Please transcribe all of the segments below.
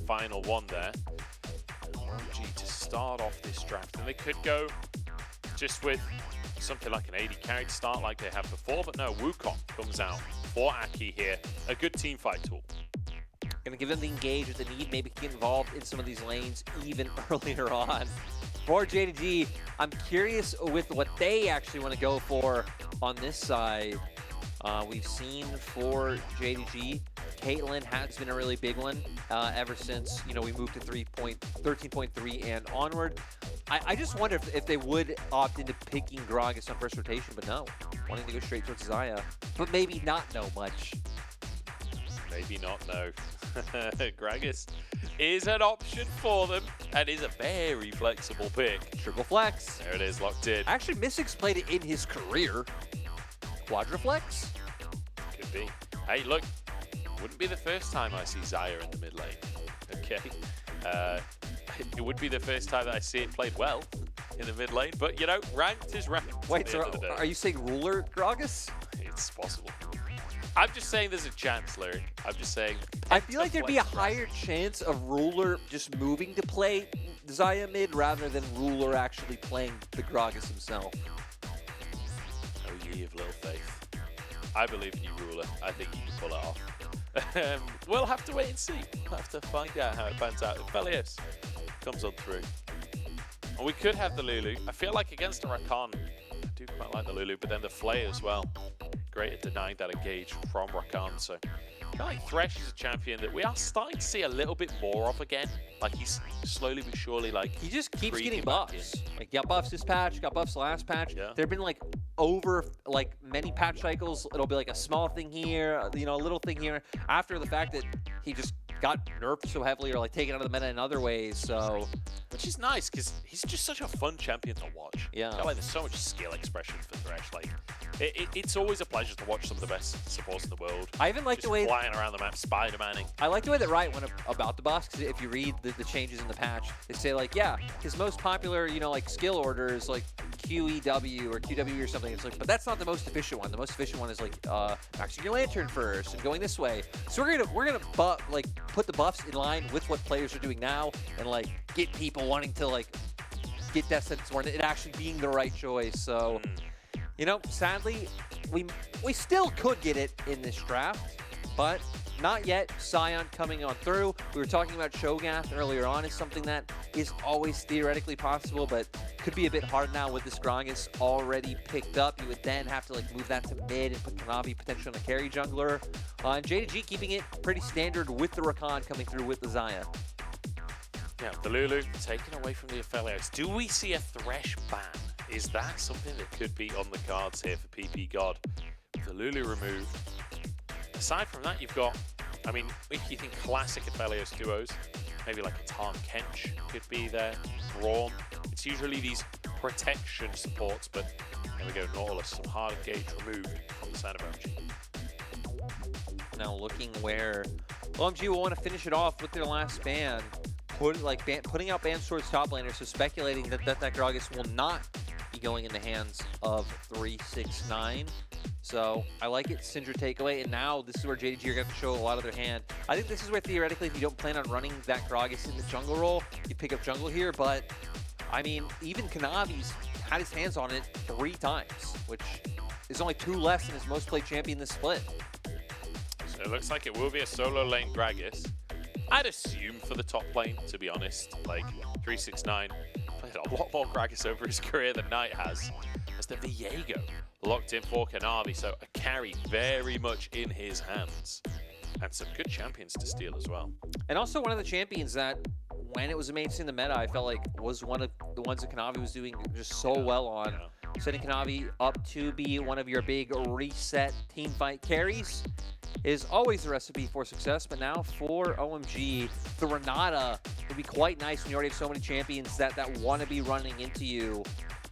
final one there. OMG to start off this draft, and they could go just with something like an AD carry to start like they have before, but no, Wukong comes out for Aki here. A good team fight tool. Gonna give them the engage with the need, maybe get involved in some of these lanes even earlier on. For JDG, I'm curious with what they actually want to go for on this side. We've seen for JDG, Caitlyn has been a really big one ever since, you know, we moved to 13.3 and onward. I just wonder if they would opt into picking Gragas on first rotation, but no, wanting to go straight towards Xayah, but maybe not know much. Maybe not know. Gragas is an option for them and is a very flexible pick. Triple flex. There it is, locked in. Actually, Mystic's played it in his career. Quadriflex? Could be. Hey, look, wouldn't be the first time I see Xayah in the mid lane. Okay. It would be the first time that I see it played well in the mid lane, but you know, ranked is ranked. Wait, so are you saying ruler Gragas? It's possible. I'm just saying there's a chance, Larry. I'm just saying. I feel like there'd be a higher chance of ruler just moving to play Xayah mid rather than ruler actually playing the Gragas himself. Oh, ye of little faith. I believe in you, ruler. I think you can pull it off. We'll have to wait and see. We'll have to find out how it pans out. Aphelios comes on through. And we could have the Lulu. I feel like against a Rakan, I do quite like the Lulu, but then the Flay as well. Great at denying that engage from Rakan. So I feel like Thresh is a champion that we are starting to see a little bit more of again. Like he's slowly but surely like he just keeps getting buffs. Like got buffs this patch, got buffs last patch. Yeah. There've been like over like many patch cycles. It'll be like a small thing here, you know, a little thing here. After the fact that he just got nerfed so heavily or like taken out of the meta in other ways. So which is nice because he's just such a fun champion to watch. Yeah. I feel like there's so much skill expression for Thresh. Like it's always a pleasure to watch some of the best supports in the world. I even like just the way flying around the map, Spider-Manning. I like the way that Riot went about the buffs, because if you read the changes in the patch, they say like, yeah, his most popular, you know, like skill order is like QEW or QW or something. It's like, but that's not the most efficient one. The most efficient one is like maxing your lantern first and going this way. So we're gonna put the buffs in line with what players are doing now and like get people wanting to like get that sense of it actually being the right choice. So. You know, sadly, we still could get it in this draft, but not yet. Sion coming on through. We were talking about Shogath earlier on is something that is always theoretically possible, but could be a bit hard now with this Gragas already picked up. You would then have to like move that to mid and put Kanavi potentially on a carry jungler. And JDG keeping it pretty standard with the Rakan coming through with the Xayah. Yeah, the Lulu taken away from the Aphelios. Do we see a Thresh ban? Is that something that could be on the cards here for PP God? With the Lulu removed. Aside from that, you've got, I mean, if you think classic Aphelios duos, maybe like a Tarn Kench could be there, Braum. It's usually these protection supports, but there we go, Nautilus, some hard engage removed from the side of OMG. Now looking where OMG will want to finish it off with their last ban. Putting out bans towards top laners, so speculating that Gragas will not be going in the hands of 369. So I like it, Syndra takeaway, and now this is where JDG are going to show a lot of their hand. I think this is where theoretically, if you don't plan on running that Gragas in the jungle role, you pick up jungle here, but I mean, even Kanavi's had his hands on it 3 times, which is only 2 less than his most played champion this split. So it looks like it will be a solo lane Gragas. I'd assume for the top lane, to be honest. Like, 369 played a lot more Gragas over his career than Knight has. As the Viego locked in for Kanavi, so a carry very much in his hands. And some good champions to steal as well. And also one of the champions that, when it was a mainstay in the meta, I felt like was one of the ones that Kanavi was doing just so well on. Setting Kanavi up to be one of your big reset team fight carries is always the recipe for success, but now for OMG, the Renata would be quite nice when you already have so many champions that want to be running into you.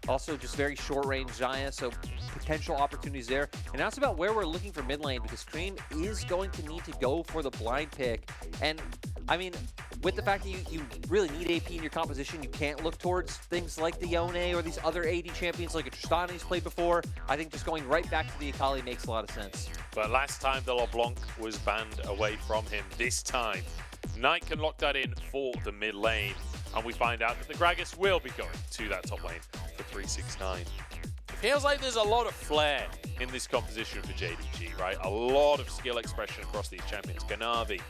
Also, just very short range Xayah, so potential opportunities there. And now it's about where we're looking for mid lane, because Creme is going to need to go for the blind pick. And I mean, with the fact that you really need AP in your composition, you can't look towards things like the Yone or these other AD champions like a Tristana he's played before. I think just going right back to the Akali makes a lot of sense. But last time the LeBlanc was banned away from him. This time, Knight can lock that in for the mid lane, and we find out that the Gragas will be going to that top lane for 369. Feels like there's a lot of flair in this composition for JDG, right? A lot of skill expression across these champions. Kanavi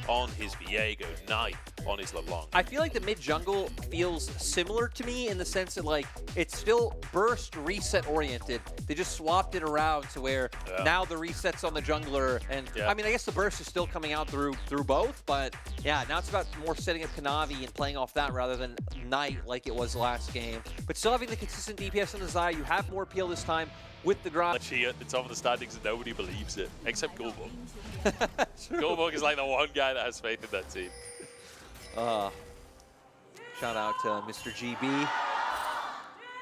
on his Viego, Knight on his LeBlanc. I feel like the mid jungle feels similar to me in the sense that like it's still burst reset oriented. They just swapped it around to where now the resets on the jungler, and I mean I guess the burst is still coming out through both, but yeah, now it's about more setting up Kanavi and playing off that rather than Knight like it was last game. But still having the consistent DPS on the Xayah, you have more appeal this time with the Gragas. Actually, at the top of the standings, and nobody believes it, except Gulbog. Gulbog is like the one guy that has faith in that team. Shout out to Mr. GB.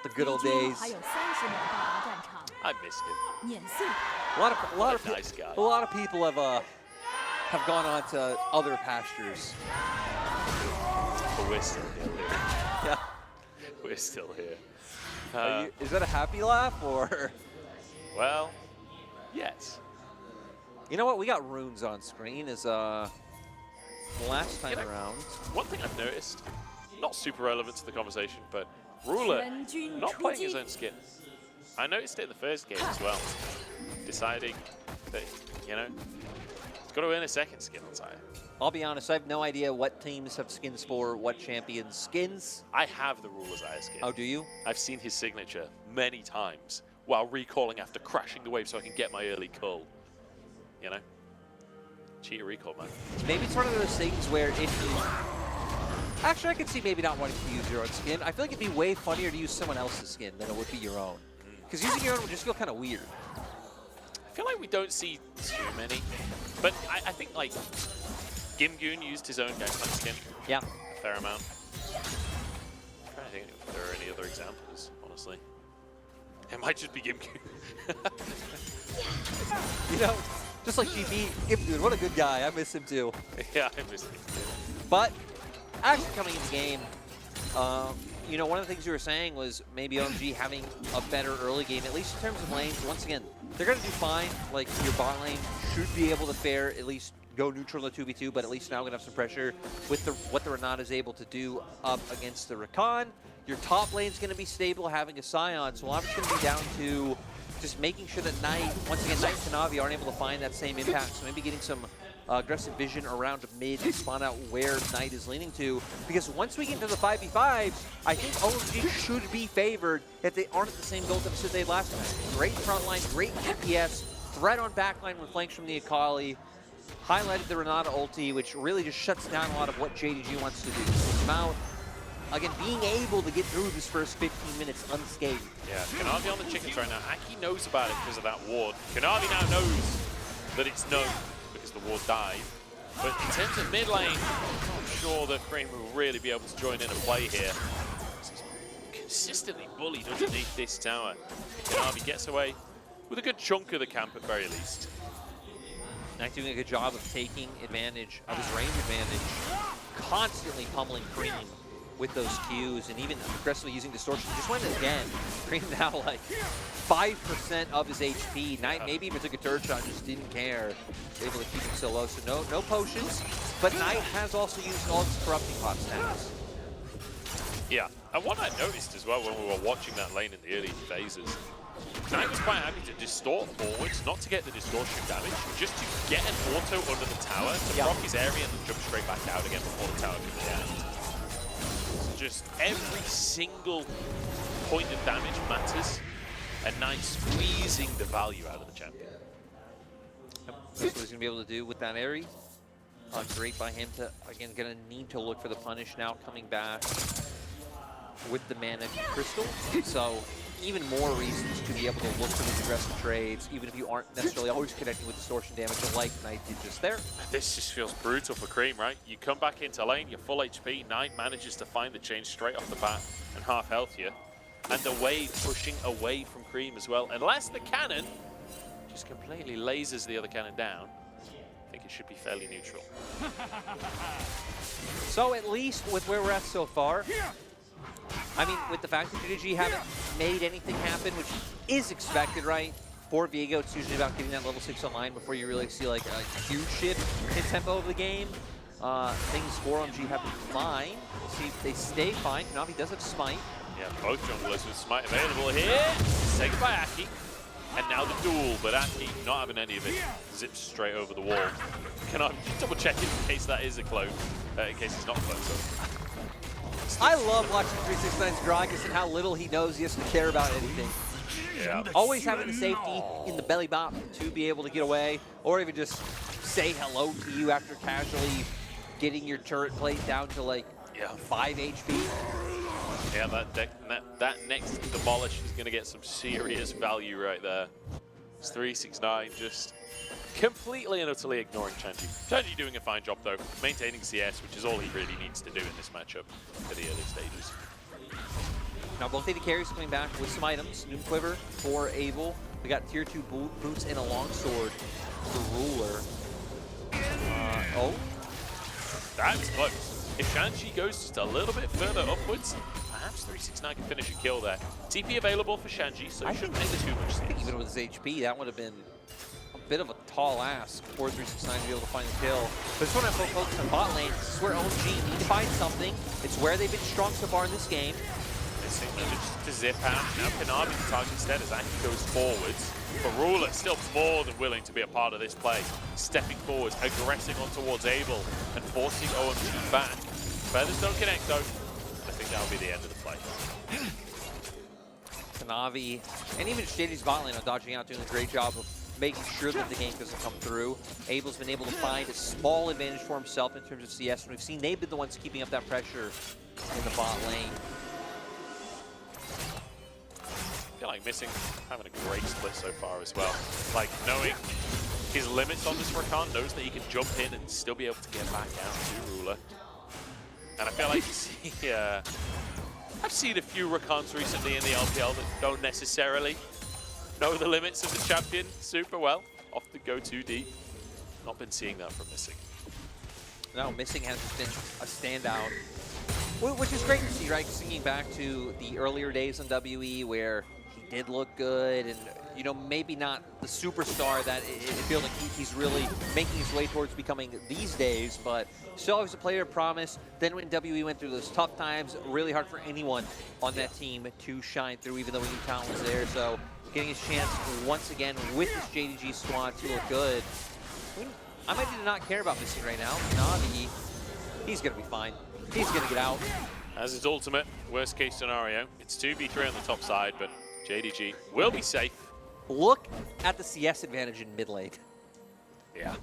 The good old days. I miss him. A lot of nice guy. A lot of people have gone on to other pastures. But we're still here. Yeah. We're still here. Is that a happy laugh or? Well, yes. You know what? We got runes on screen as the last time around. One thing I've noticed, not super relevant to the conversation, but Ruler not playing his own skin. I noticed it in the first game as well, deciding that, you know, he's got to earn a second skin on Xayah. I'll be honest, I have no idea what teams have skins for what champions' skins. I have the Ruler Xayah skin. Oh, do you? I've seen his signature many times while recalling after crashing the wave so I can get my early cull. You know? Cheater recall, man. Maybe it's one of those things where if you... Actually, I could see maybe not wanting to use your own skin. I feel like it'd be way funnier to use someone else's skin than it would be your own. Because using your own would just feel kind of weird. I feel like we don't see too many. But I think, like, Gimgoon used his own Gangplank skin. Yeah. A fair amount. I'm trying to think if there are any other examples, honestly. It might just be Gimgoon. You know, just like GB, Gimgoon, what a good guy. I miss him too. Yeah, I miss him too. But actually coming into the game, you know, one of the things you were saying was maybe OMG having a better early game, at least in terms of lanes. Once again, they're going to do fine. Like, your bot lane should be able to fare, at least go neutral in the 2v2, but at least now we're going to have some pressure with what the Renata is able to do up against the Rakan. Your top lane is going to be stable, having a Sion, so a lot of it's going to be down to just making sure that Knight, once again, Knight and Kanavi aren't able to find that same impact, so maybe getting some aggressive vision around mid to spawn out where Knight is leaning to, because once we get into the 5v5s, I think OMG should be favored if they aren't at the same goal deficit they had last time. Great front line, great DPS, threat on backline with flanks from the Akali, highlighted the Renata ulti, which really just shuts down a lot of what JDG wants to do. It's about, again, being able to get through this first 15 minutes unscathed. Yeah, Kanavi on the chickens right now. Aki knows about it because of that ward. Kanavi now knows that it's known because the ward died. But in terms of mid lane, I'm not sure that Creme will really be able to join in and play here. He's consistently bullied underneath this tower. Kanavi gets away with a good chunk of the camp at very least. Knight doing a good job of taking advantage of his range advantage, constantly pummeling Creme with those Qs, and even aggressively using distortion. Just went again. Creme now like 5% of his HP. Knight maybe even took a third shot, just didn't care. Able to keep him so low, so no potions. But Knight has also used all his corrupting pot stats. Yeah, and what I noticed as well when we were watching that lane in the early phases, Knight was quite happy to distort forwards, not to get the distortion damage, just to get an auto under the tower, to proc his area and then jump straight back out again before the tower can react. Just every single point of damage matters, and Knight squeezing the value out of the champion. That's what he's going to be able to do with that area. Great by him to, again, going to need to look for the punish now coming back with the mana crystal. So even more reasons to be able to look for these aggressive trades, even if you aren't necessarily always connecting with distortion damage like Knight did just there. This just feels brutal for Creme, right? You come back into lane, you're full HP, Knight manages to find the change straight off the bat and half health here. And the wave pushing away from Creme as well. Unless the cannon just completely lasers the other cannon down, I think it should be fairly neutral. So at least with where we're at so far, I mean, with the fact that JDG haven't made anything happen, which is expected, right? For Viego, it's usually about getting that level 6 online before you really see like a huge shift in tempo of the game. things for OMG have been fine. We'll see if they stay fine. Kanavi does have Smite. Yeah, both junglers with Smite available here. Taken by Aki. And now the duel, but Aki not having any of it. Zips straight over the wall. Can I just double check it in case that is a clone? In case it's not a clone. I love watching 369's Gragas and how little he knows he has to care about anything. Yeah. Always having the safety in the belly bop to be able to get away, or even just say hello to you after casually getting your turret plate down to like 5 HP. Yeah, that next demolish is going to get some serious value right there. It's 369 just completely and utterly ignoring Shanji. Shanji doing a fine job though, maintaining CS, which is all he really needs to do in this matchup at the early stages. Now both AD carries coming back with some items. New Quiver for Abel. We got tier 2 boots and a longsword for Ruler. That's close. If Shanji goes just a little bit further upwards, perhaps 369 can finish a kill there. TP available for Shanji, so he shouldn't make too much sense. Even with his HP, that would have been a bit of a tall ask for 369 to be able to find the kill. But this one I'm focused on bot lane. This is where OMG need to find something. It's where they've been strong so far in this game. Missing just to zip out. Now Kanavi can target instead as Aki goes forwards. But Ruler still more than willing to be a part of this play. Stepping forwards, aggressing on towards Abel, and forcing OMG back. Feathers don't connect though. I think that'll be the end of the play. Kanavi, and even JDG's bot lane are dodging out, doing a great job of making sure that the gank doesn't come through. Abel's been able to find a small advantage for himself in terms of CS, and we've seen they've been the ones keeping up that pressure in the bot lane. I feel like Missing having a great split so far as well. Like knowing his limits on this Rakan, knows that he can jump in and still be able to get back out to Ruler. And I feel like you see, I've seen a few Rakans recently in the LPL that don't necessarily know the limits of the champion super well. Often go too deep. Not been seeing that from Missing. No, Missing has been a standout. Which is great to see, right? Thinking back to the earlier days on WE where he did look good and, you know, maybe not the superstar that it feels like he's really making his way towards becoming these days, but still always a player of promise. Then when WE went through those tough times, really hard for anyone on that team to shine through, even though we knew talent was there. So getting his chance once again with this JDG squad to look good. I might need to not care about Missing right now. Kanavi, he's going to be fine. He's going to get out. As his ultimate, worst case scenario, it's 2v3 on the top side, but JDG will be safe. Look at the CS advantage in mid lane. Yeah.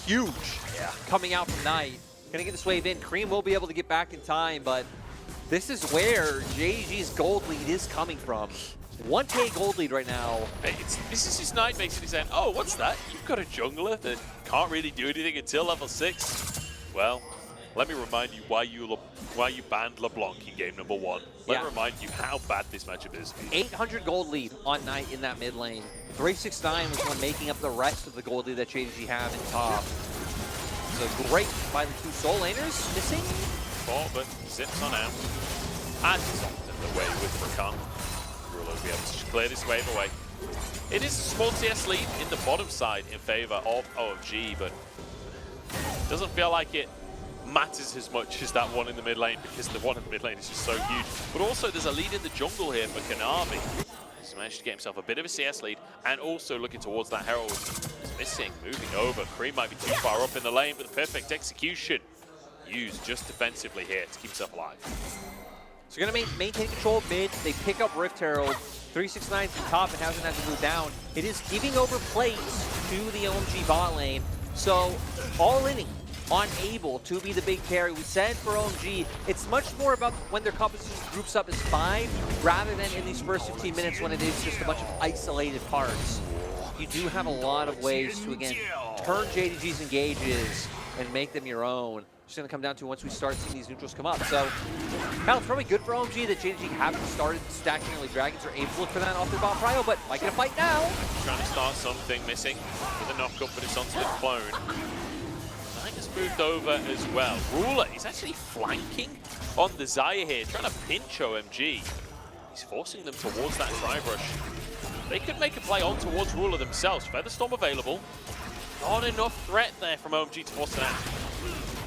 Huge. Yeah. Coming out from Knight. Gonna get this wave in. Creme will be able to get back in time, but this is where JDG's gold lead is coming from. 1K gold lead right now. Hey, this is his Knight basically saying, oh, what's that? You've got a jungler that can't really do anything until level 6. Well, let me remind you why you banned LeBlanc in game number 1. Let me remind you how bad this matchup is. 800 gold lead on Knight in that mid lane. 369 was one making up the rest of the gold lead that JDG have in top. So great by the two soul laners. Missing. But zips on out. And often the way with Rakan. Ruler will be able to clear this wave away. It is a small CS lead in the bottom side in favor of OMG, but it doesn't feel like it matters as much as that one in the mid lane, because the one in the mid lane is just so huge. But also there's a lead in the jungle here for Kanavi. He's managed to get himself a bit of a CS lead and also looking towards that Herald. He's missing, moving over. Creme might be too far up in the lane, but the perfect execution used just defensively here to keep himself alive. So you're going to maintain control of mid. They pick up Rift Herald. 369 to the top and hasn't had to move down. It is giving over plays to the OMG bot lane. So all inning on Abel to be the big carry. We said for OMG, it's much more about when their composition groups up as 5 rather than in these first 15 minutes when it is just a bunch of isolated parts. You do have a lot of ways to, again, turn JDG's engages and make them your own. It's going to come down to once we start seeing these neutrals come up. So, now it's probably good for OMG that JDG haven't started stacking early dragons or able to look for that off their bot prio, but might get a fight now. Trying to start something, Missing with a knock-up, but it's onto the clone. Knight has moved over as well. Ruler is actually flanking on the Xayah here, trying to pinch OMG. He's forcing them towards that drive rush. They could make a play on towards Ruler themselves. Featherstorm available. Not enough threat there from OMG to force it out.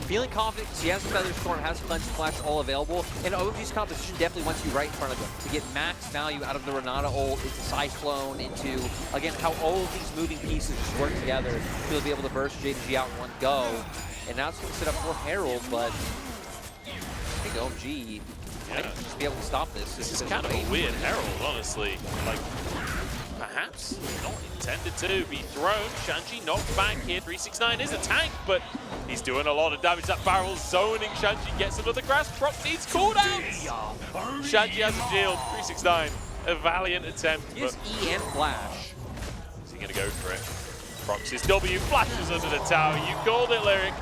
feeling confident because he has the Feather Storm, has the Cleanse Flash all available, and OMG's composition definitely wants you right in front of him to get max value out of the Renata ult, into Cyclone, into, again, how all of these moving pieces just work together to be able to burst JDG out in one go. And now it's going to set up for Herald, but I think OMG might just be able to stop this. This is kind of a weird Herald, honestly. Like, perhaps not intended to be thrown. Shanji knocked back here. 369 is a tank, but he's doing a lot of damage. That barrel zoning. Shanji gets another Grasp. Proc needs cooldowns. Shanji has a shield. 369, a valiant attempt. He has E and Flash. Is he going to go for it? Procs his W, flashes under the tower. You called it, Lyric.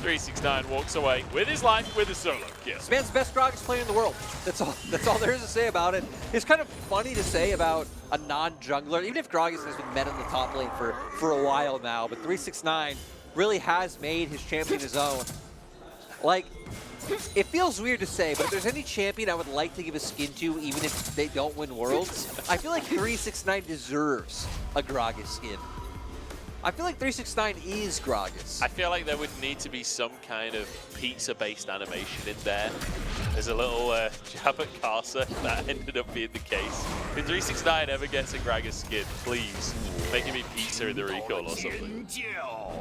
369 walks away with his life with a solo kill. This man's the best Gragas player in the world. That's all there is to say about it. It's kind of funny to say about a non-jungler, even if Gragas has been met in the top lane for a while now, but 369 really has made his champion his own. Like, it feels weird to say, but if there's any champion I would like to give a skin to, even if they don't win Worlds, I feel like 369 deserves a Gragas skin. I feel like 369 is Gragas. I feel like there would need to be some kind of pizza-based animation in there. There's a little jab at Casa that ended up being the case. If 369 ever gets a Gragas skin, please make him eat pizza in the recall or something.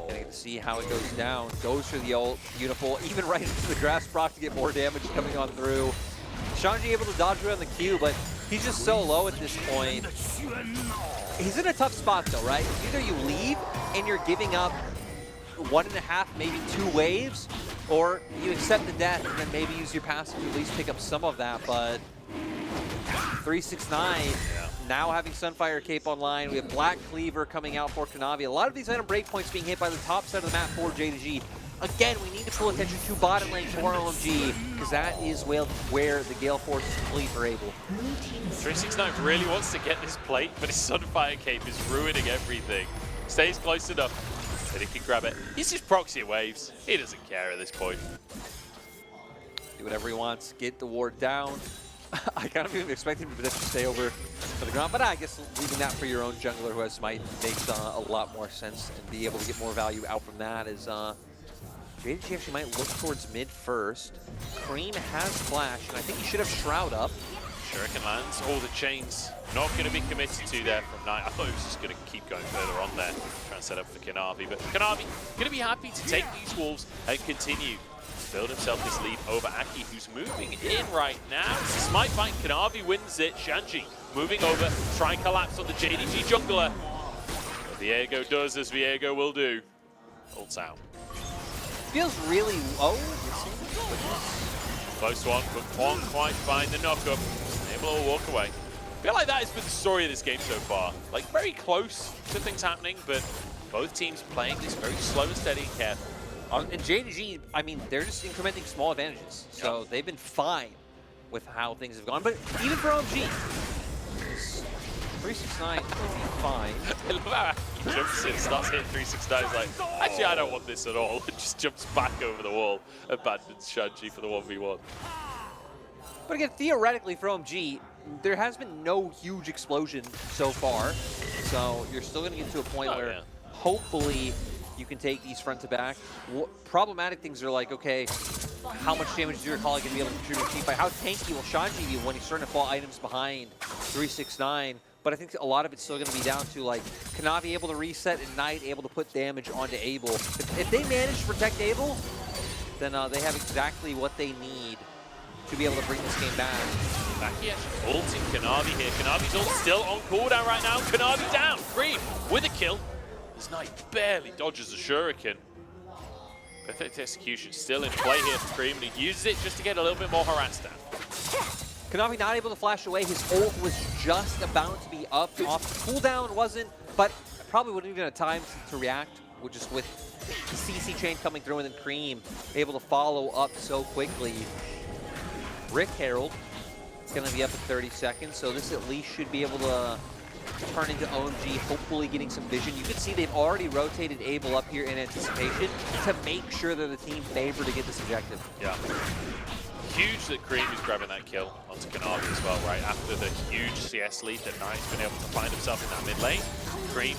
Getting to see how it goes down. Goes for the ult, beautiful. Even right into the grass proc to get more damage coming on through. Shanji able to dodge around the Q, but he's just so low at this point. He's in a tough spot though, right? Either you leave and you're giving up 1.5, maybe 2 waves, or you accept the death and then maybe use your passive to at least pick up some of that, but 369 now having Sunfire Cape online. We have Black Cleaver coming out for Kanavi. A lot of these item breakpoints being hit by the top side of the map for JDG. Again, we need to pull attention to bottom lane for OMG, because that is where the Gale Force fleet are able. 369 really wants to get this plate, but his Sunfire Cape is ruining everything. Stays close enough that he can grab it. He's just proxy waves. He doesn't care at this point. Do whatever he wants, get the ward down. I kind of even expect him to potentially stay over for the ground, but I guess leaving that for your own jungler who has Smite makes a lot more sense, and be able to get more value out from that is JDG actually might look towards mid first. Creme has Flash, and I think he should have Shroud up. Shuriken lands. All the chains not going to be committed to there from Knight. I thought he was just going to keep going further on there, trying to set up for Kanavi. But Kanavi going to be happy to take these wolves and continue to build himself this lead over Aki, who's moving in right now. It's a smite fight. Kanavi wins it. Shanji moving over, try and collapse on the JDG jungler. But Viego does as Viego will do. Ults out. Feels really low. Close one, but won't quite find the knockup. Able to walk away. I feel like that has been the story of this game so far. Like, very close to things happening, but both teams playing this very slow and steady and careful. And JDG, I mean, they're just incrementing small advantages. So they've been fine with how things have gone. But even for OMG, 369 will be fine. I love how he jumps in, starts hitting 369. He's like, actually, I don't want this at all. And just jumps back over the wall, abandons Shanji for the 1v1. But again, theoretically for OMG, there has been no huge explosion so far. So you're still going to get to a point where hopefully you can take these front to back. Problematic things are like, okay, how much damage is your Akali going to be able to contribute to team fight? How tanky will Shanji be when he's starting to fall items behind 369? But I think a lot of it's still going to be down to like Kanavi able to reset and Knight able to put damage onto Abel. If they manage to protect Abel, then they have exactly what they need to be able to bring this game back. Back here, ulting Kanavi here. Kanavi's ult still on cooldown right now. Kanavi down. Creme with a kill. This Knight barely dodges the Shuriken. Perfect execution still in play here for Creme, and he uses it just to get a little bit more harassed down. Kanavi not able to flash away. His ult was just about to be up off. Cooldown wasn't, but probably wouldn't even have time to react, just with the CC chain coming through and then Creme able to follow up so quickly. Rick Herald is going to be up in 30 seconds, so this at least should be able to turn into OMG, hopefully getting some vision. You can see they've already rotated Abel up here in anticipation to make sure that the team favor to get this objective. Yeah. Huge that Creme is grabbing that kill onto Kanavi as well, right? After the huge CS lead that Knight's been able to find himself in that mid lane. Creme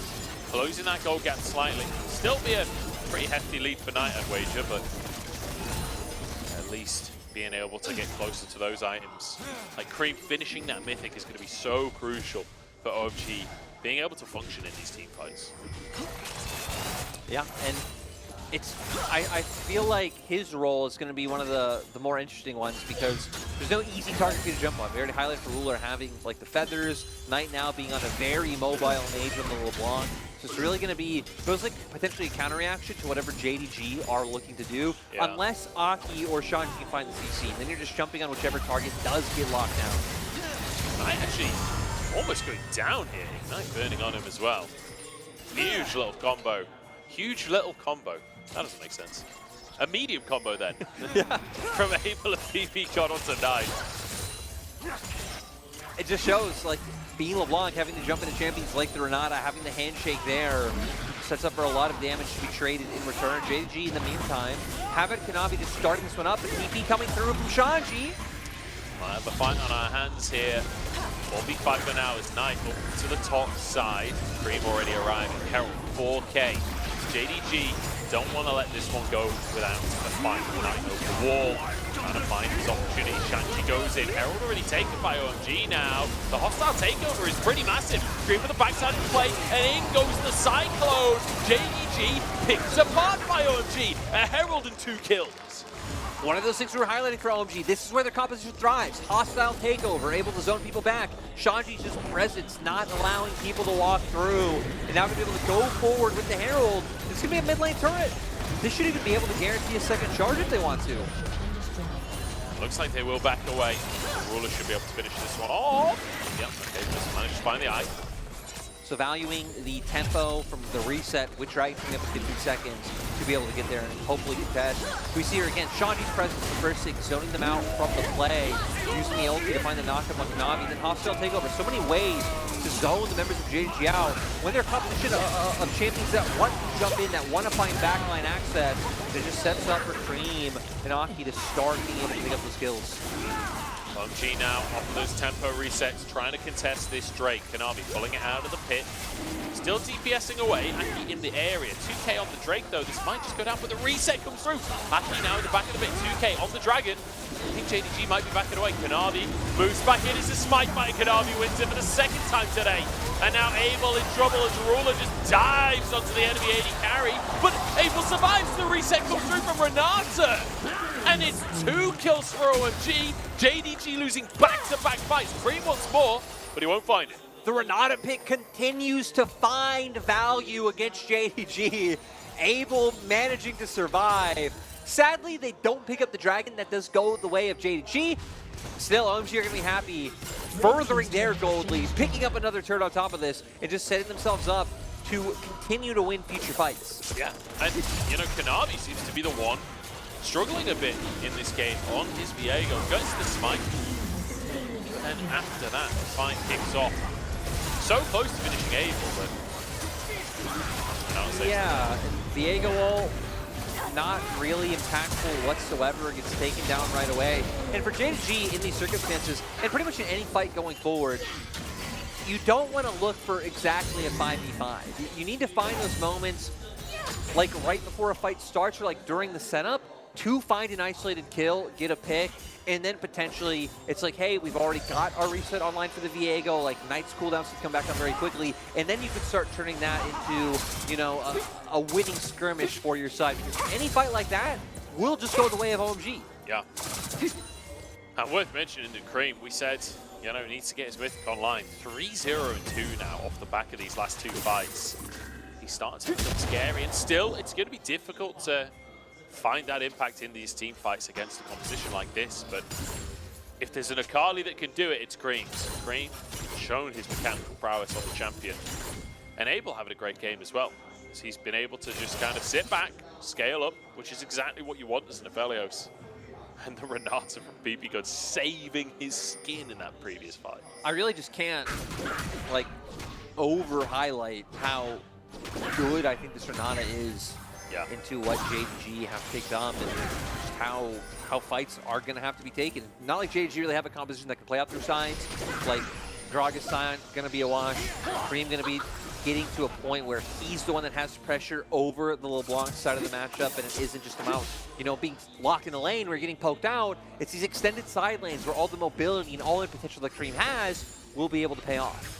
closing that goal gap slightly. Still be a pretty hefty lead for Knight, I'd wager, but least being able to get closer to those items. Like Creme finishing that Mythic is going to be so crucial for OMG being able to function in these team fights. Yeah, and I feel like his role is going to be one of the more interesting ones because there's no easy target for you to jump on. We already highlighted for Ruler having like the feathers, Knight now being on a very mobile mage on the LeBlanc. So it's really going to be, feels like potentially a counter reaction to whatever JDG are looking to do, unless Aki or Shanji can find the CC. Then you're just jumping on whichever target does get locked down. Knight actually almost going down here. Knight burning on him as well. Huge little combo. Huge little combo. That doesn't make sense. A medium combo then. From Abel and PP got onto Knight. It just shows, like, being LeBlanc, having to jump into champions like the Renata, having the handshake there, sets up for a lot of damage to be traded in return. JDG in the meantime, Havoc Kanavi just starting this one up, and TP coming through from Shanji. Might have a fight on our hands here. 1v5 for now as Knight up to the top side. Creme already arriving. Herald 4K. JDG don't want to let this one go without a fight. Knight over the wall, trying to find his opportunity. Shanji goes in. Herald already taken by OMG now. The hostile takeover is pretty massive. Creme with the backside of the play, and in goes the Cyclone. JDG picked apart by OMG. A Herald and 2 kills. One of those things we were highlighting for OMG. This is where their composition thrives. Hostile takeover, able to zone people back. Shanji's just presence, not allowing people to walk through. And now we're going to be able to go forward with the Herald. This is going to be a mid lane turret. This should even be able to guarantee a second charge if they want to. Looks like they will back away. Ruler should be able to finish this one off. Yep, okay, just managed to find the eye. So valuing the tempo from the reset, which right, coming up in 15 seconds to be able to get there and hopefully contest. We see her again, Shanji's presence, the first 6, zoning them out from the play, using the ulti to find the knockup on Kanavi, then hostile takeover. So many ways to zone the members of JDG out. When they're composition of champions that want to jump in, that want to find backline access, it just sets up for Creme and Aki to start being able to pick up those kills. OMG now off of those tempo resets, trying to contest this Drake. Kanavi pulling it out of the pit. Still DPSing away. Aki in the area. 2K on the Drake though. This might just go down, but the reset comes through. Aki now in the back of the pit. 2K on the Dragon. I think JDG might be backing away. Kanavi moves back in. It's a smite fight. Kanavi wins it for the second time today. And now Abel in trouble as Ruler just dives onto the enemy AD carry. But Abel survives. The reset comes through from Renata. And it's 2 kills for OMG. JDG losing back-to-back fights. Creme wants more, but he won't find it. The Renata pick continues to find value against JDG. Abel managing to survive. Sadly, they don't pick up the Dragon. That does go the way of JDG. Still, OMG are going to be happy, furthering their gold lead, picking up another turret on top of this, and just setting themselves up to continue to win future fights. Yeah, and you know, Kanavi seems to be the one struggling a bit in this game on his Viego. Gets the smite, and after that, the fight kicks off. So close to finishing Abel, but yeah, Viego ult, not really impactful whatsoever. Gets taken down right away. And for JDG in these circumstances, and pretty much in any fight going forward, you don't want to look for exactly a 5v5. You need to find those moments, like right before a fight starts or like during the setup, to find an isolated kill, get a pick, and then potentially it's like, hey, we've already got our reset online for the Viego, like Knight's cooldowns can come back on very quickly, and then you can start turning that into, you know, a winning skirmish for your side. Because any fight like that will just go the way of OMG. Yeah. And worth mentioning in Creme, we said, you know, he needs to get his Mythic online. 3-0-2 now off the back of these last 2 fights. He starts to become scary, and still, it's going to be difficult to find that impact in these team fights against a composition like this, but if there's an Akali that can do it, it's Creme. Creme shown his mechanical prowess on the champion. And Abel having a great game as well. So he's been able to just kind of sit back, scale up, which is exactly what you want as an Aphelios. And the Renata from PP God saving his skin in that previous fight. I really just can't, like, over-highlight how good I think this Renata is. Yeah. Into what JDG have picked up and just how fights are going to have to be taken. Not like JDG really have a composition that can play out through sides. Like Gragas Sion going to be a wash. Creme going to be getting to a point where he's the one that has pressure over the LeBlanc side of the matchup, and it isn't just about, you know, being locked in the lane where you're getting poked out. It's these extended side lanes where all the mobility and all the potential that Creme has will be able to pay off.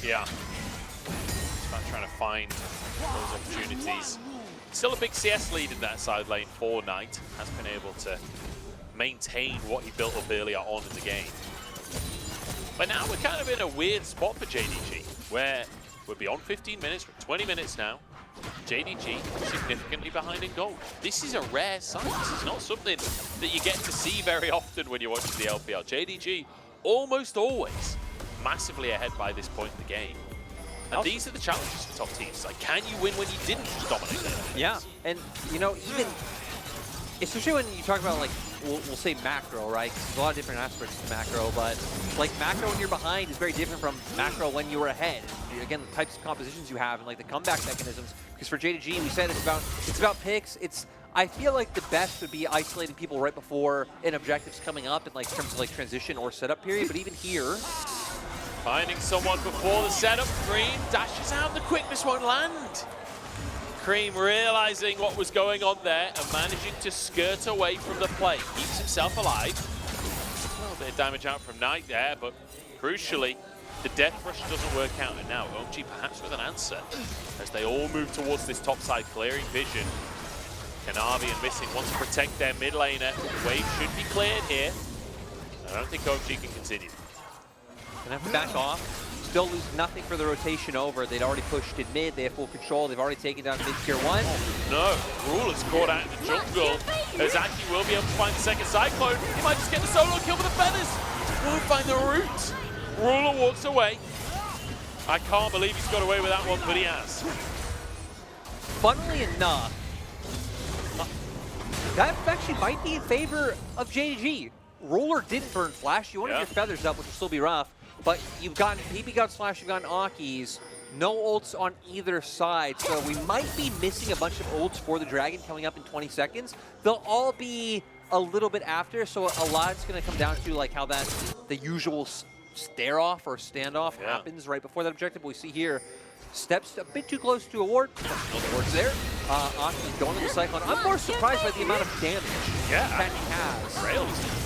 Yeah. It's about trying to find those opportunities. Still a big CS lead in that side lane for Knight. Has been able to maintain what he built up earlier on in the game. But now we're kind of in a weird spot for JDG, where we're beyond 15 minutes, we're 20 minutes now. JDG significantly behind in gold. This is a rare sight. This is not something that you get to see very often when you're watching the LPL. JDG almost always massively ahead by this point in the game. And these are the challenges for top teams. Like, can you win when you didn't dominate them? Yeah, and you know, even especially when you talk about, like, we'll say macro, right? 'Cause there's a lot of different aspects to macro, but like macro when you're behind is very different from macro when you were ahead. Again, the types of compositions you have and like the comeback mechanisms. Because for JDG, we said it's about picks. I feel like the best would be isolating people right before an objective's coming up in like terms of like transition or setup period. But even here, finding someone before the setup, Creme dashes out, the quickness won't land. Creme realizing what was going on there and managing to skirt away from the play. Keeps himself alive. A little bit of damage out from Knight there, but crucially, the death rush doesn't work out. And now OMG perhaps with an answer as they all move towards this top side, clearing vision. Kanavi and Missing want to protect their mid laner. The wave should be cleared here. I don't think OMG can continue. Gonna have to back off. Still lose nothing for the rotation over. They'd already pushed in mid. They have full control. They've already taken down mid tier 1. No, Ruler's caught out in the jungle. Ozaki will be able to find the second Cyclone. He might just get the solo kill with the feathers. Won't find the route. Ruler walks away. I can't believe he's got away with that one, but he has. Funnily enough, that actually might be in favor of JDG. Ruler didn't burn Flash. You wanted your feathers up, which will still be rough. But you've gotten BB God's Flash, you've gotten Aki's. No ults on either side. So we might be missing a bunch of ults for the Dragon coming up in 20 seconds. They'll all be a little bit after. So a lot's going to come down to like how the usual stare-off or standoff happens right before that objective. We see here, steps a bit too close to a ward. No wards there. Aki going to the Cyclone. I'm more surprised by the amount of damage that he has. Rails.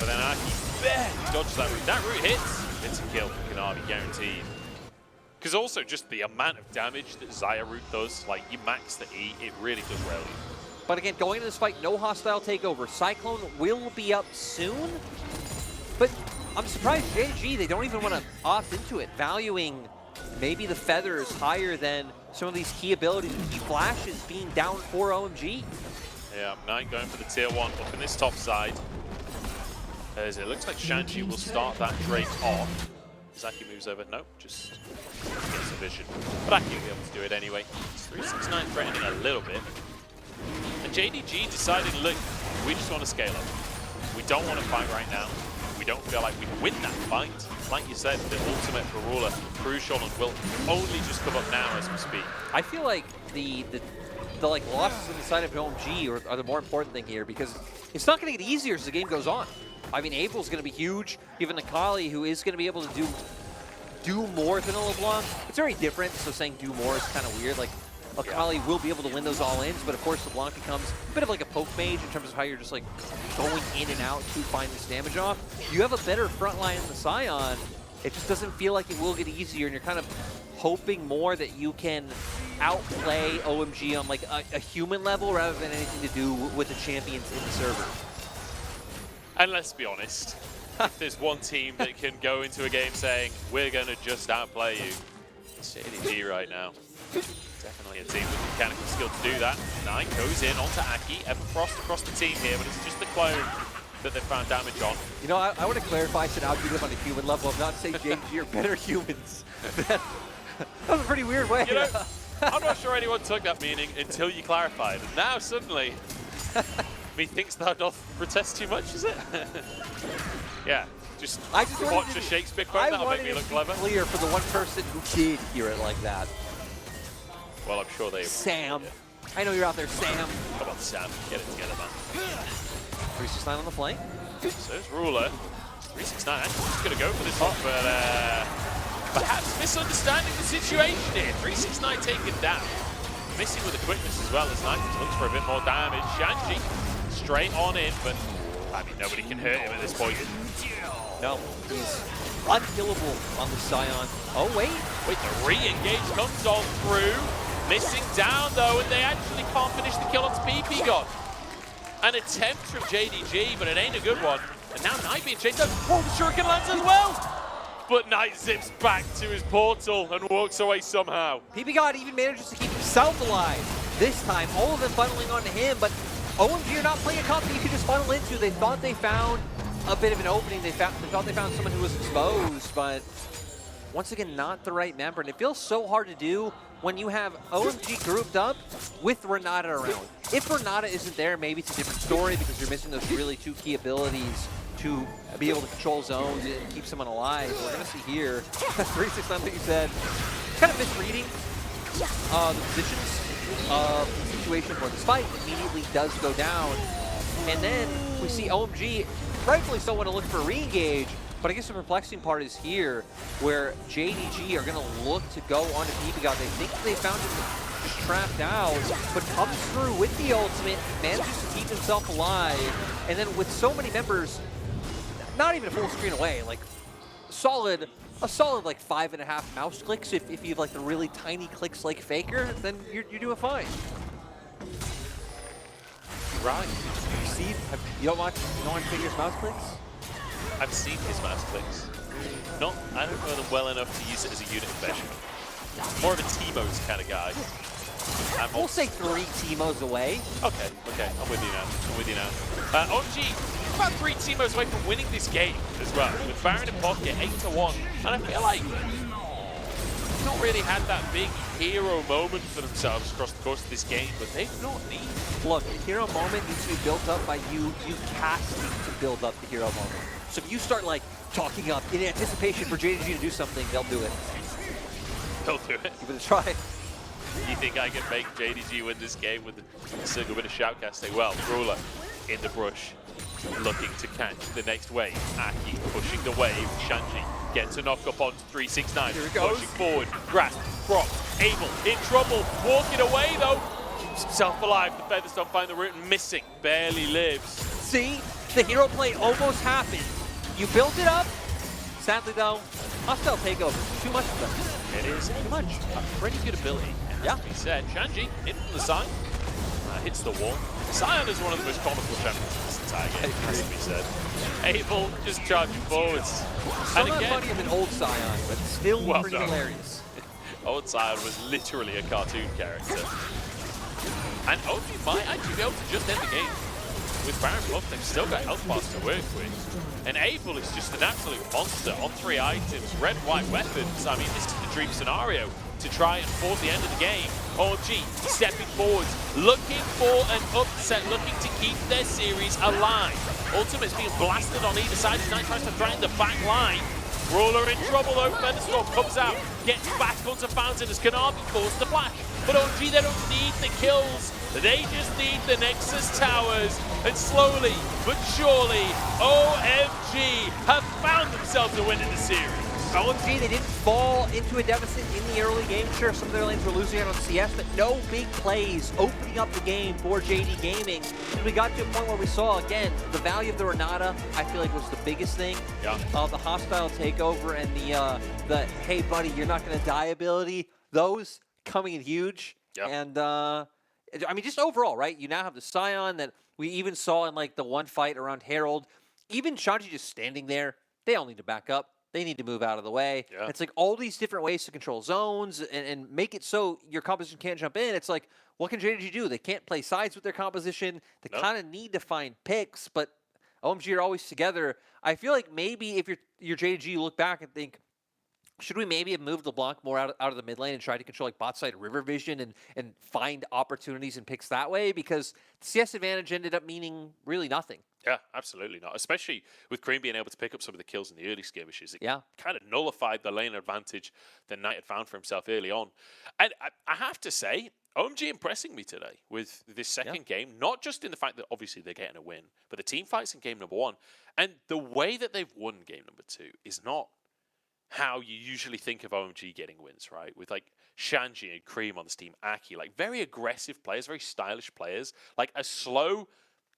But then Aki barely dodges that route. That route hits. It's a kill for Kanavi, guaranteed. Because also just the amount of damage that Xayah route does, like you max the E, it really does rail you. But again, going into this fight, no hostile takeover. Cyclone will be up soon. But I'm surprised JDG, they don't even want to opt into it, valuing maybe the feathers higher than some of these key abilities and key flashes being down for OMG. Yeah, Knight going for the tier 1 up in this top side. As it looks like Shanji will start that Drake off. Zaki moves over. Nope, just gets a vision. But Aki will be able to do it anyway. It's 369 threatening a little bit. And JDG decided, look, we just want to scale up. We don't want to fight right now. We don't feel like we can win that fight. Like you said, the ultimate for Ruler, crucial, and will only just come up now as we speak. I feel like the like losses in the side of OMG are the more important thing here, because it's not going to get easier as the game goes on. I mean, April's going to be huge. Even Akali, who is going to be able to do more than a LeBlanc. It's very different, so saying do more is kind of weird. Like, Akali will be able to win those all-ins, but of course LeBlanc becomes a bit of like a poke mage in terms of how you're just like going in and out to find this damage off. You have a better front line in the Sion. It just doesn't feel like it will get easier, and you're kind of hoping more that you can outplay OMG on like a human level rather than anything to do with the champions in the server. And let's be honest, if there's one team that can go into a game saying, we're going to just outplay you, it's JDG right now. Definitely a team with the mechanical skill to do that. Knight goes in onto Aki, Everfrost across the team here, but it's just the clone that they found damage on. You know, I want to clarify, I said outdo them on a human level. I'm not saying JDG are better humans. That was a pretty weird way. You know, I'm not sure anyone took that meaning until you clarified. And now suddenly, methinks thou doth protest too much, is it? Yeah, just watch a Shakespeare quote, that'll make me look clever. Clear for the one person who did hear it like that. Well, I'm sure they... Sam. I know you're out there, Sam. Come on, Sam. Get it together, man. 369 on the flank. So it's Ruler. 369 actually just going to go for this one, but perhaps misunderstanding the situation here. 369 taken down. Missing with the quickness as well as Nitrous looks for a bit more damage. Shanji straight on in, but I mean, nobody can hurt him at this point. No, he's unkillable on the Sion. Oh, wait. Wait, the re-engage comes on through. Missing down, though, and they actually can't finish the kill on PP God. An attempt from JDG, but it ain't a good one. And now Knight being chased down. Oh, the Shuriken lands as well! But Knight zips back to his portal and walks away somehow. PP God even manages to keep himself alive. This time, all of them funneling onto him, but OMG are not playing a comp that you could just funnel into. They thought they found a bit of an opening. They thought they found someone who was exposed, but once again, not the right member. And it feels so hard to do when you have OMG grouped up with Renata around. If Renata isn't there, maybe it's a different story because you're missing those really two key abilities to be able to control zones and keep someone alive. We're going to see here, 369, like you said, kind of misreading the positions of the situation where the spike immediately does go down. And then we see OMG, rightfully so, want to look for a re-engage. But I guess the perplexing part is here, where JDG are going to look to go on to PP God. They think they found him just trapped out, but comes through with the ultimate, manages to keep himself alive, and then with so many members, not even a full screen away, like a solid like 5.5 mouse clicks. If you have like the really tiny clicks like Faker, then you're doing fine. Right. You don't watch Faker's mouse clicks? I've seen his mouse clicks. I don't know them well enough to use it as a unit of measurement. More of a T-Mos kind of guy. We'll say 3 T-Mos away. Okay, I'm with you now. OMG, about 3 T-Mos away from winning this game as well. With Baron in pocket, 8-1. And I feel like they've not really had that big hero moment for themselves across the course of this game, but they've not needed. Look, the hero moment needs to be built up by you casting to build up the hero moment. So if you start like talking up in anticipation for JDG to do something, they'll do it. They'll do it. Give it a try. You think I can make JDG win this game with a single bit of shoutcasting? Well, Ruler in the brush, looking to catch the next wave. Aki pushing the wave. Shanji gets a knock up onto 369. Here it goes. Pushing forward. Grasp, Brock, Abel in trouble. Walking away though. Keeps himself alive. The Featherstone find the root and missing. Barely lives. See, the hero play almost happened. You built it up. Sadly though, hostile takeover. Too much of them. It is too much. A pretty good ability. Yeah. To be said, Shanji in from the side. Hits the wall. Sion is one of the most comical champions in this entire game, has to be said. Abel just charging forwards. Some not funnier than old Sion, but still well pretty hilarious. Old Sion was literally a cartoon character. And OG might actually be able to just end the game. With Baron buff, they've still got health bars to work with. And Abel is just an absolute monster on 3 items, red, white weapons. I mean, this is the dream scenario to try and force the end of the game. OMG stepping forwards, looking for an upset, looking to keep their series alive. Ultimate's being blasted on either side. Knight tries to threaten the back line. Ruler in trouble though. Featherstorm comes out, gets back onto Fountain as Kanavi forced the flash. But OMG, they don't need the kills. They just need the Nexus towers. And slowly but surely, OMG have found themselves a win in the series. OMG, they didn't fall into a deficit in the early game. Sure, some of their lanes were losing out on CS, but no big plays opening up the game for JD Gaming. And we got to a point where we saw, again, the value of the Renata, I feel like was the biggest thing. Yeah. The hostile takeover and the hey, buddy, you're not going to die ability, those coming in huge. Yeah. And, I mean, just overall, right? You now have the Sion that we even saw in, like, the one fight around Herald. Even Shanji just standing there, they all need to back up. They need to move out of the way. Yeah. It's like all these different ways to control zones and make it so your composition can't jump in. It's like, what can JDG do? They can't play sides with their composition. They kind of need to find picks, but OMG are always together. I feel like maybe if you're JDG, you look back and think, should we maybe have moved LeBlanc more out of the mid lane and try to control like bot side river vision and find opportunities and picks that way? Because the CS advantage ended up meaning really nothing. Yeah, absolutely not. Especially with Creme being able to pick up some of the kills in the early skirmishes. It Yeah. kind of nullified the lane advantage that Knight had found for himself early on. And I have to say, OMG impressing me today with this second game, not just in the fact that obviously they're getting a win, but the team fights in game number 1. And the way that they've won game number 2 is not how you usually think of OMG getting wins, right? With like Shanji and Creme on this team, Aki, like very aggressive players, very stylish players. Like a slow,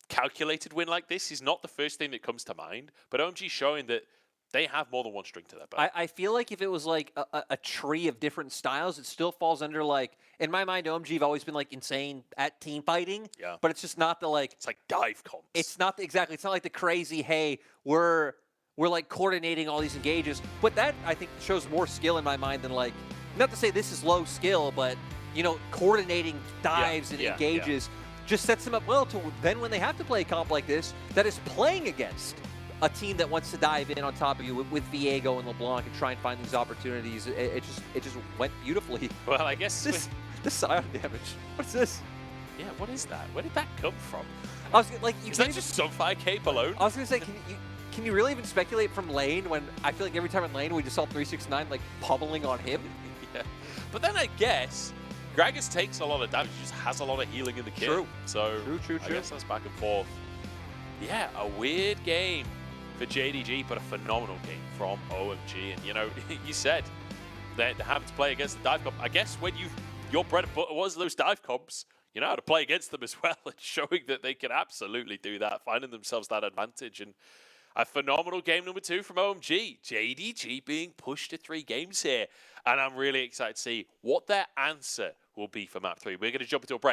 calculated win like this is not the first thing that comes to mind, but OMG showing that they have more than one string to their bow. I feel like if it was like a tree of different styles, it still falls under like, in my mind, OMG have always been like insane at team fighting. Yeah. But it's just not the like. It's like dive comps. It's not exactly. It's not like the crazy. Hey, we're like coordinating all these engages. But that I think shows more skill in my mind than like. Not to say this is low skill, but you know, coordinating dives and engages just sets them up well to then when they have to play a comp like this that is playing against a team that wants to dive in on top of you with Viego and LeBlanc and try and find these opportunities. It just went beautifully. Well, I guess this Sion damage. What's this? Yeah, what is that? Where did that come from? I was like, you is can't that just Sunfire Cape alone? I was gonna say, can you really even speculate from lane when I feel like every time in lane we just saw 369 like pummeling on him? Yeah, but then I guess Gragas takes a lot of damage. He just has a lot of healing in the kit. True. So True. I guess that's back and forth. Yeah, a weird game for JDG, but a phenomenal game from OMG. And you know, you said that they have to play against the dive comp. I guess when your bread and butter was those dive comps, you know how to play against them as well, and showing that they can absolutely do that, finding themselves that advantage. And a phenomenal game number 2 from OMG. JDG being pushed to 3 games here. And I'm really excited to see what their answer will be for map 3. We're going to jump into a break.